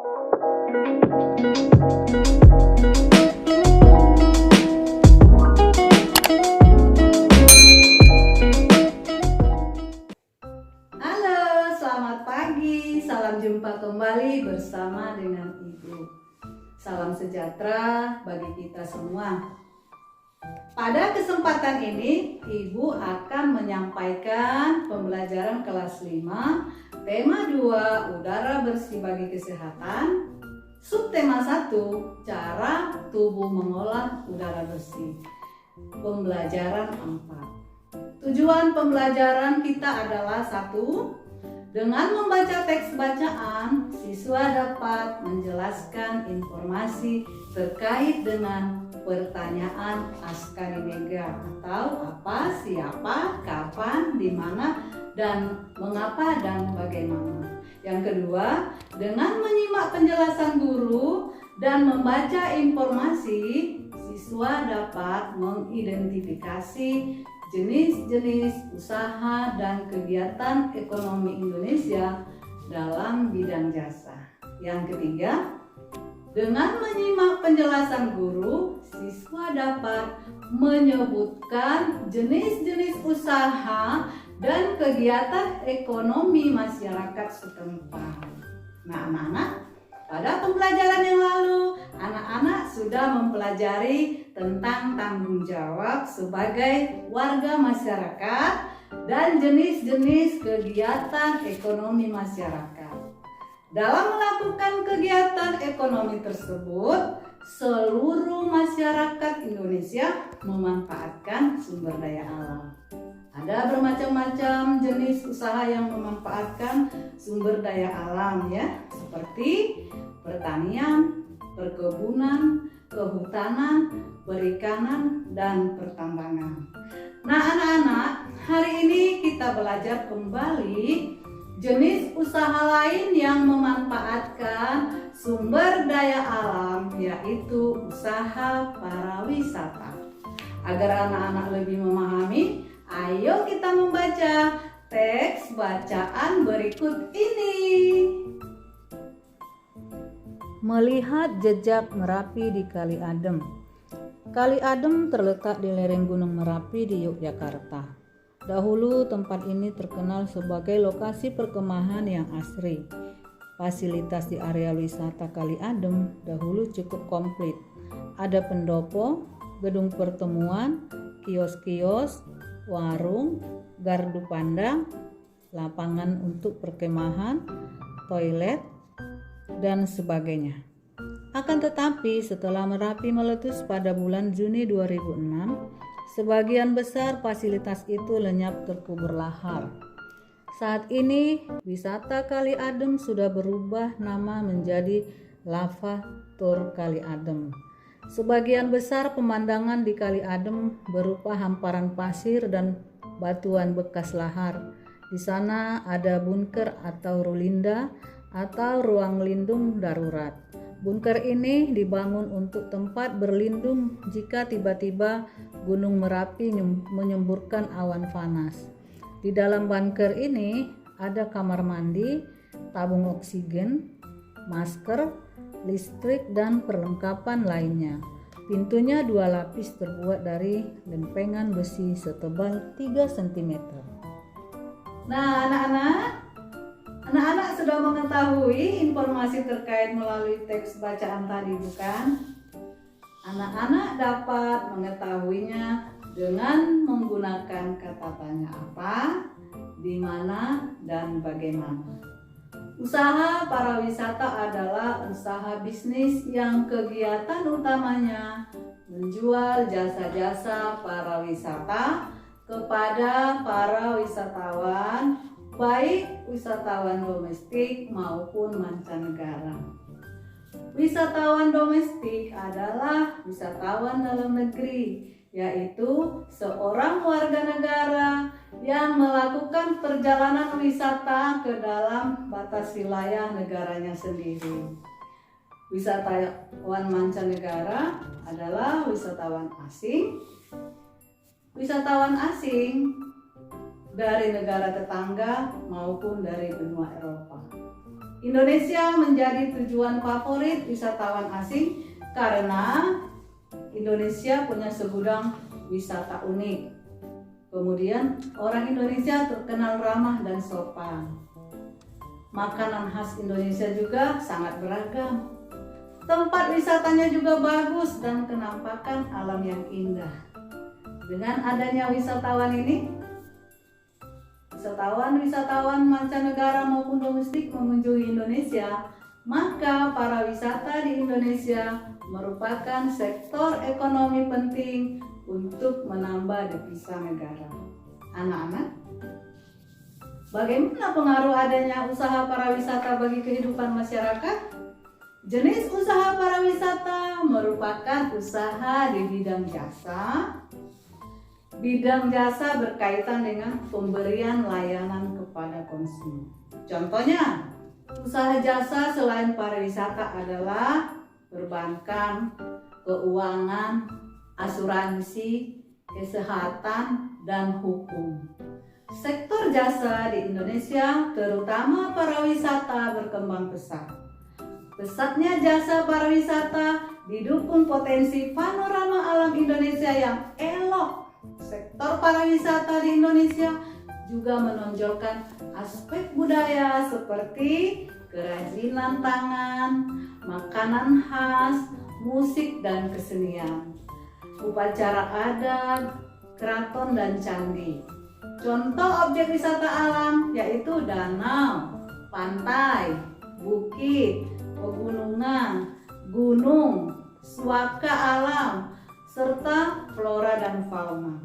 Halo, selamat pagi. Salam jumpa kembali bersama dengan Ibu. Salam sejahtera bagi kita semua. Pada kesempatan ini, Ibu akan menyampaikan pembelajaran kelas 5, tema 2, udara bersih bagi kesehatan. Subtema 1, cara tubuh mengolah udara bersih. Pembelajaran 4. Tujuan pembelajaran kita adalah 1. Dengan membaca teks bacaan, siswa dapat menjelaskan informasi terkait dengan pertanyaan Askaribega atau apa, siapa, kapan, di mana, dan mengapa dan bagaimana. Yang kedua, dengan menyimak penjelasan guru dan membaca informasi, siswa dapat mengidentifikasi jenis-jenis usaha dan kegiatan ekonomi Indonesia dalam bidang jasa. Yang ketiga, dengan menyimak penjelasan guru, siswa dapat menyebutkan jenis-jenis usaha dan kegiatan ekonomi masyarakat setempat. Nah, anak-anak, pada pembelajaran yang lalu, anak-anak sudah mempelajari tentang tanggung jawab sebagai warga masyarakat dan jenis-jenis kegiatan ekonomi masyarakat. Dalam melakukan kegiatan ekonomi tersebut, seluruh masyarakat Indonesia memanfaatkan sumber daya alam. Ada bermacam-macam jenis usaha yang memanfaatkan sumber daya alam ya, seperti pertanian, perkebunan, kehutanan, perikanan, dan pertambangan. Nah, anak-anak, hari ini kita belajar kembali jenis usaha lain yang memanfaatkan sumber daya alam, yaitu usaha pariwisata. Agar anak-anak lebih memahami, ayo kita membaca teks bacaan berikut ini. Melihat jejak Merapi di Kali Adem. Kali Adem terletak di lereng Gunung Merapi di Yogyakarta. Dahulu tempat ini terkenal sebagai lokasi perkemahan yang asri. Fasilitas di area wisata Kali Adem dahulu cukup komplit. Ada pendopo, gedung pertemuan, kios-kios, warung, gardu pandang, lapangan untuk perkemahan, toilet, dan sebagainya. Akan tetapi setelah Merapi meletus pada bulan Juni 2006, sebagian besar fasilitas itu lenyap terkubur lahar. Saat ini wisata Kali Adem sudah berubah nama menjadi Lava Tour Kali Adem. Sebagian besar pemandangan di Kali Adem berupa hamparan pasir dan batuan bekas lahar. Di sana ada bunker atau rulinda atau ruang lindung darurat. Bunker ini dibangun untuk tempat berlindung jika tiba-tiba Gunung Merapi menyemburkan awan panas. Di dalam bunker ini ada kamar mandi, tabung oksigen, masker, listrik, dan perlengkapan lainnya. Pintunya 2 lapis terbuat dari lempengan besi setebal 3 cm. Nah, anak-anak sudah mengetahui informasi terkait melalui teks bacaan tadi, bukan? Anak-anak dapat mengetahuinya dengan menggunakan kata tanya apa, di mana, dan bagaimana. Usaha pariwisata adalah usaha bisnis yang kegiatan utamanya menjual jasa-jasa pariwisata kepada para wisatawan, baik wisatawan domestik maupun mancanegara. Wisatawan domestik adalah wisatawan dalam negeri, yaitu seorang warga negara yang melakukan perjalanan wisata ke dalam batas wilayah negaranya sendiri. Wisatawan mancanegara adalah wisatawan asing. Wisatawan asing dari negara tetangga maupun dari benua Eropa. Indonesia menjadi tujuan favorit wisatawan asing karena Indonesia punya segudang wisata unik. Kemudian orang Indonesia terkenal ramah dan sopan. Makanan khas Indonesia juga sangat beragam. Tempat wisatanya juga bagus dan kenampakan alam yang indah. Dengan adanya wisatawan ini, wisatawan mancanegara maupun domestik mengunjungi Indonesia, maka para wisata di Indonesia merupakan sektor ekonomi penting untuk menambah devisa negara. Anak-anak, bagaimana pengaruh adanya usaha pariwisata bagi kehidupan masyarakat? Jenis usaha pariwisata merupakan usaha di bidang jasa. Bidang jasa berkaitan dengan pemberian layanan kepada konsumen. Contohnya, usaha jasa selain pariwisata adalah perbankan, keuangan, asuransi, kesehatan, dan hukum. Sektor jasa di Indonesia, terutama pariwisata, berkembang pesat. Pesatnya jasa pariwisata didukung potensi panorama alam Indonesia yang elok. Sektor pariwisata di Indonesia juga menonjolkan aspek budaya seperti kerajinan tangan, makanan khas, musik dan kesenian, upacara adat, keraton dan candi. Contoh objek wisata alam yaitu danau, pantai, bukit, pegunungan, gunung, suaka alam, serta flora dan fauna.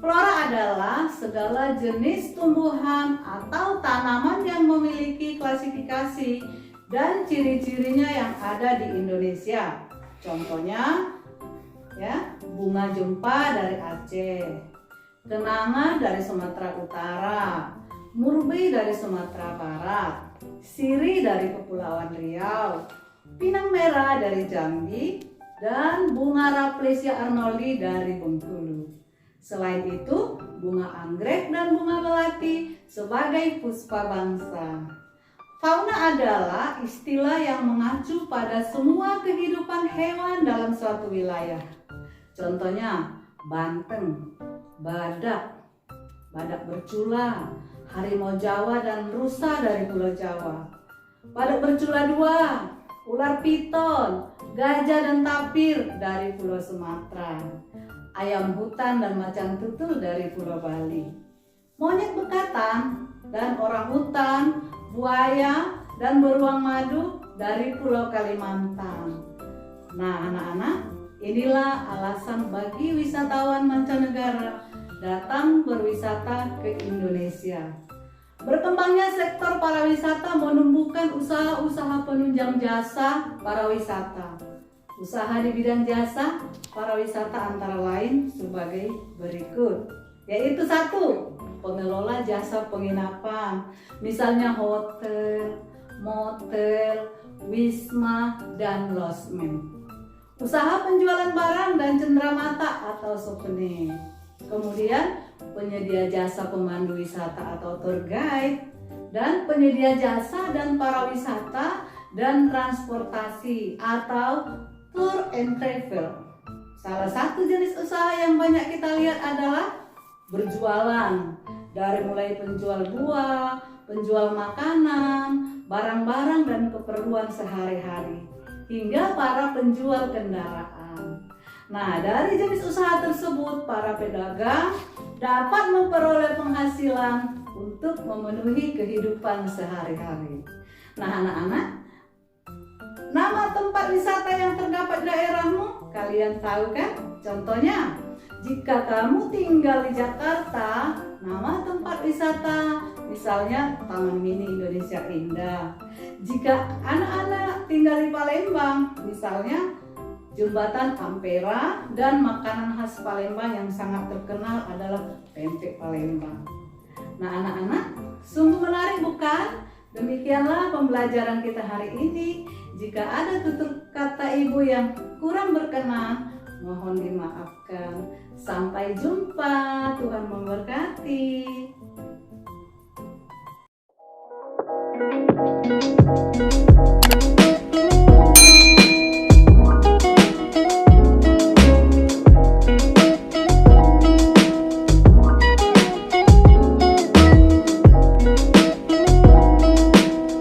Flora adalah segala jenis tumbuhan atau tanaman yang memiliki klasifikasi dan ciri-cirinya yang ada di Indonesia. Contohnya, bunga jempa dari Aceh, kenanga dari Sumatera Utara, murbi dari Sumatera Barat, sirih dari Kepulauan Riau, pinang merah dari Jambi, dan bunga Rafflesia arnoldi dari Bengkulu. Selain itu, bunga anggrek dan bunga melati sebagai puspa bangsa. Fauna adalah istilah yang mengacu pada semua kehidupan hewan dalam suatu wilayah. Contohnya, banteng, badak bercula, harimau Jawa dan rusa dari Pulau Jawa. Badak bercula 2, ular piton, gajah dan tapir dari Pulau Sumatera, ayam hutan dan macan tutul dari Pulau Bali, monyet bekatan dan orang hutan, buaya dan beruang madu dari Pulau Kalimantan. Nah, anak-anak, inilah alasan bagi wisatawan mancanegara datang berwisata ke Indonesia. Berkembangnya sektor pariwisata menumbuhkan usaha-usaha penunjang jasa pariwisata. Usaha di bidang jasa pariwisata antara lain sebagai berikut, yaitu 1. Pengelola jasa penginapan, misalnya hotel, motel, wisma, dan losmen. Usaha penjualan barang dan cenderamata atau souvenir. Kemudian penyedia jasa pemandu wisata atau tour guide, dan penyedia jasa dan pariwisata dan transportasi atau tour and travel. Salah satu jenis usaha yang banyak kita lihat adalah berjualan, dari mulai penjual buah, penjual makanan, barang-barang dan keperluan sehari-hari, hingga para penjual kendaraan. Nah, dari jenis usaha tersebut, para pedagang dapat memperoleh penghasilan untuk memenuhi kehidupan sehari-hari. Nah, anak-anak, nama tempat wisata yang terdapat di daerahmu, kalian tahu kan? Contohnya, jika kamu tinggal di Jakarta, nama tempat wisata misalnya Taman Mini Indonesia Indah. Jika anak-anak tinggal di Palembang, misalnya Jembatan Ampera, dan makanan khas Palembang yang sangat terkenal adalah pempek Palembang. Nah, anak-anak, sungguh menarik bukan? Demikianlah pembelajaran kita hari ini. Jika ada tutur kata ibu yang kurang berkenan, mohon dimaafkan. Sampai jumpa, Tuhan memberkati.